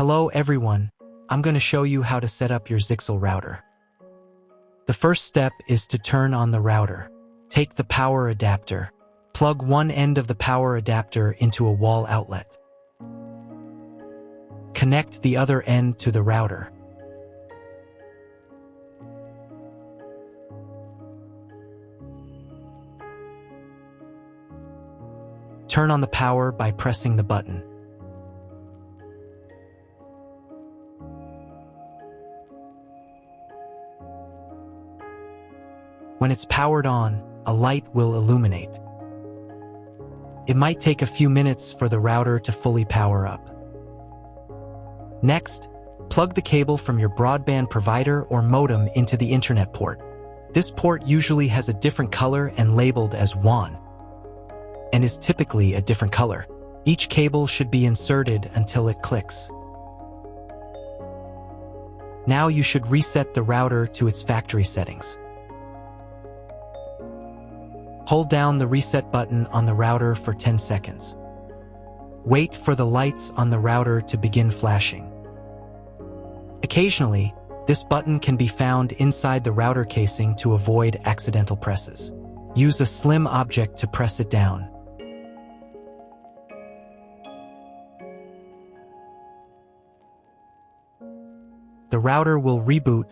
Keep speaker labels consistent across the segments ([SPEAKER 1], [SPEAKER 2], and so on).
[SPEAKER 1] Hello everyone, I'm going to show you how to set up your Zyxel router. The first step is to turn on the router. Take the power adapter. Plug one end of the power adapter into a wall outlet. Connect the other end to the router. Turn on the power by pressing the button. When it's powered on, a light will illuminate. It might take a few minutes for the router to fully power up. Next, plug the cable from your broadband provider or modem into the internet port. This port usually has a different color and labeled as WAN, and is typically a different color. Each cable should be inserted until it clicks. Now you should reset the router to its factory settings. Hold down the reset button on the router for 10 seconds. Wait for the lights on the router to begin flashing. Occasionally, this button can be found inside the router casing to avoid accidental presses. Use a slim object to press it down. The router will reboot,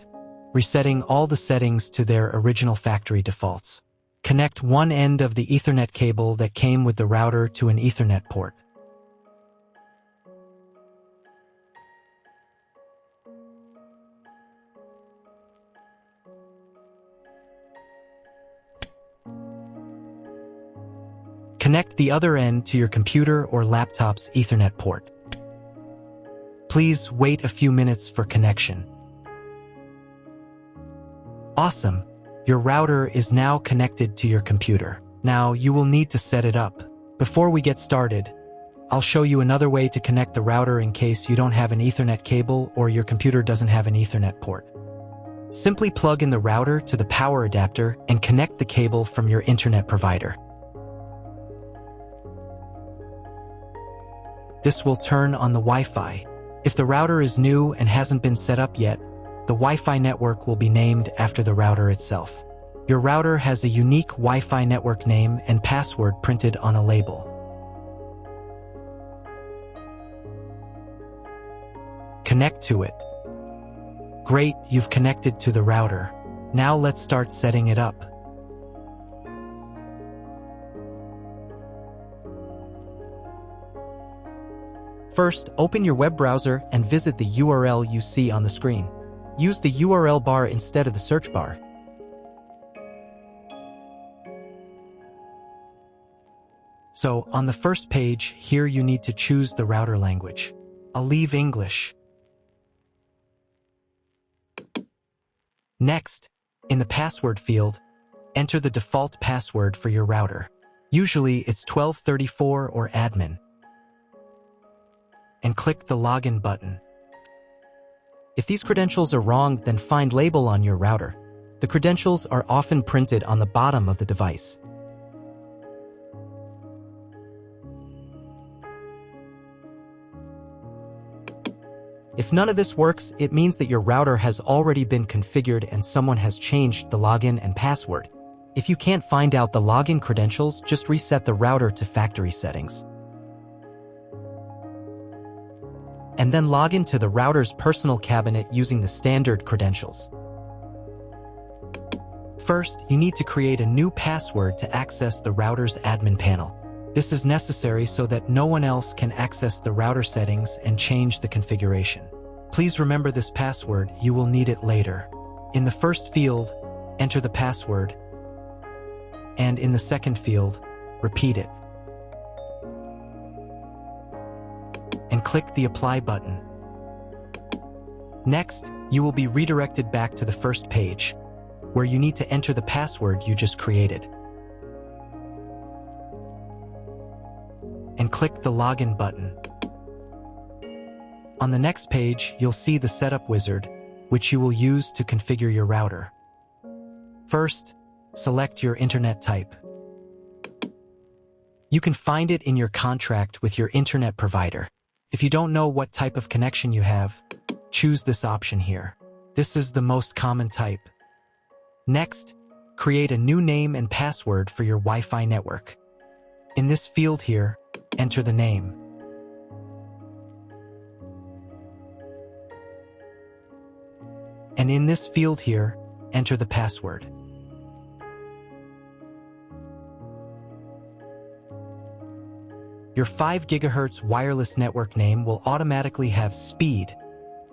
[SPEAKER 1] resetting all the settings to their original factory defaults. Connect one end of the Ethernet cable that came with the router to an Ethernet port. Connect the other end to your computer or laptop's Ethernet port. Please wait a few minutes for connection. Awesome! Your router is now connected to your computer. Now you will need to set it up. Before we get started, I'll show you another way to connect the router in case you don't have an Ethernet cable or your computer doesn't have an Ethernet port. Simply plug in the router to the power adapter and connect the cable from your internet provider. This will turn on the Wi-Fi. If the router is new and hasn't been set up yet, the Wi-Fi network will be named after the router itself. Your router has a unique Wi-Fi network name and password printed on a label. Connect to it. Great, you've connected to the router. Now let's start setting it up. First, open your web browser and visit the URL you see on the screen. Use the URL bar instead of the search bar. So, on the first page, here you need to choose the router language. I'll leave English. Next, in the password field, enter the default password for your router. Usually it's 1234 or admin. And click the login button. If these credentials are wrong, then find label on your router. The credentials are often printed on the bottom of the device. If none of this works, it means that your router has already been configured and someone has changed the login and password. If you can't find out the login credentials, just reset the router to factory settings. And then log into the router's personal cabinet using the standard credentials. First, you need to create a new password to access the router's admin panel. This is necessary so that no one else can access the router settings and change the configuration. Please remember this password, you will need it later. In the first field, enter the password, and in the second field, repeat it. And click the Apply button. Next, you will be redirected back to the first page, where you need to enter the password you just created. And click the Login button. On the next page, you'll see the Setup wizard, which you will use to configure your router. First, select your internet type. You can find it in your contract with your internet provider. If you don't know what type of connection you have, choose this option here. This is the most common type. Next, create a new name and password for your Wi-Fi network. In this field here, enter the name. And in this field here, enter the password. Your 5 GHz wireless network name will automatically have speed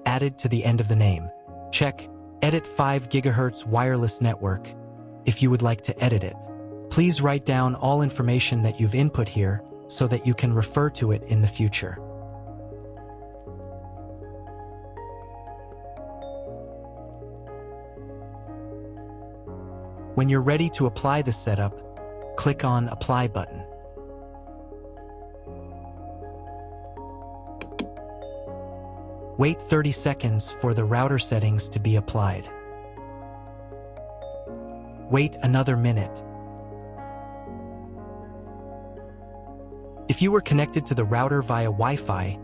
[SPEAKER 1] added to the end of the name. Check Edit 5 GHz wireless network if you would like to edit it. Please write down all information that you've input here so that you can refer to it in the future. When you're ready to apply the setup, click on Apply button. Wait 30 seconds for the router settings to be applied. Wait another minute. If you were connected to the router via Wi-Fi,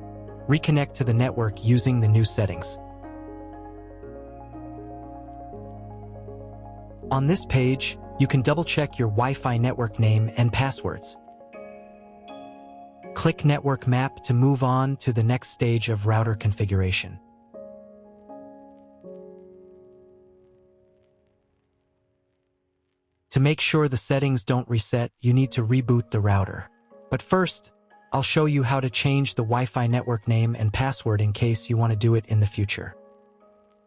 [SPEAKER 1] reconnect to the network using the new settings. On this page, you can double-check your Wi-Fi network name and passwords. Click Network Map to move on to the next stage of router configuration. To make sure the settings don't reset, you need to reboot the router. But first, I'll show you how to change the Wi-Fi network name and password in case you want to do it in the future.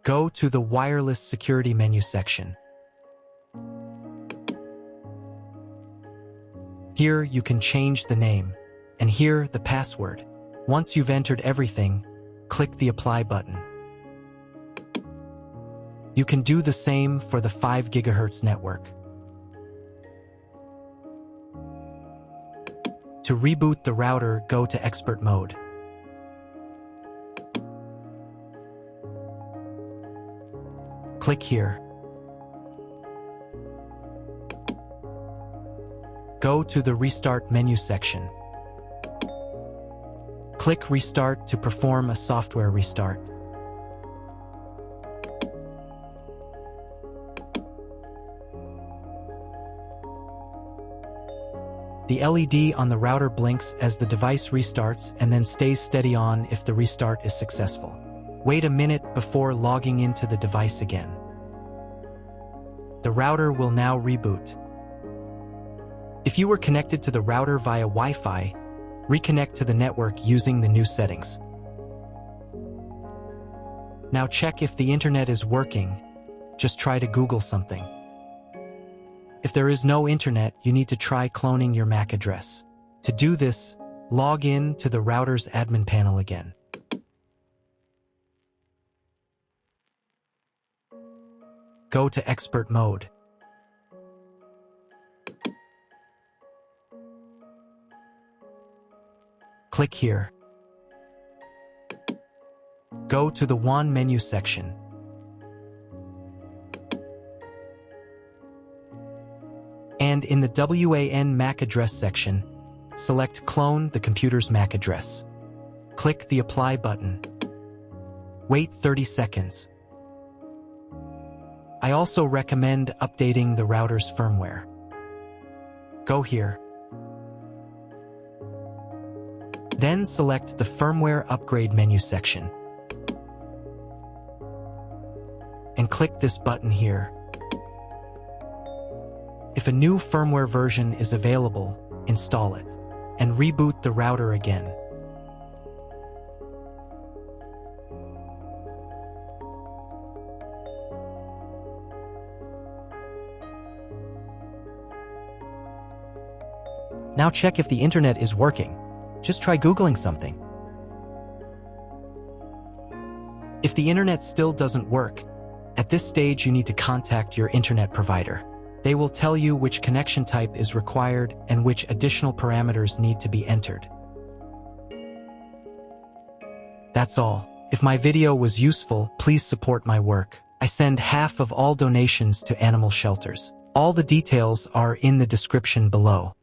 [SPEAKER 1] Go to the Wireless Security menu section. Here you can change the name, and here the password. Once you've entered everything, click the Apply button. You can do the same for the 5 GHz network. To reboot the router, go to Expert Mode. Click here. Go to the Restart menu section. Click Restart to perform a software restart. The LED on the router blinks as the device restarts and then stays steady on if the restart is successful. Wait a minute before logging into the device again. The router will now reboot. If you were connected to the router via Wi-Fi, reconnect to the network using the new settings. Now check if the internet is working. Just try to Google something. If there is no internet, you need to try cloning your MAC address. To do this, log in to the router's admin panel again. Go to Expert Mode. Click here. Go to the WAN menu section. And in the WAN MAC address section, select Clone the computer's MAC address. Click the Apply button. Wait 30 seconds. I also recommend updating the router's firmware. Go here. Then select the Firmware Upgrade menu section. And click this button here. If a new firmware version is available, install it, and reboot the router again. Now check if the internet is working. Just try Googling something. If the internet still doesn't work, at this stage you need to contact your internet provider. They will tell you which connection type is required and which additional parameters need to be entered. That's all. If my video was useful, please support my work. I send half of all donations to animal shelters. All the details are in the description below.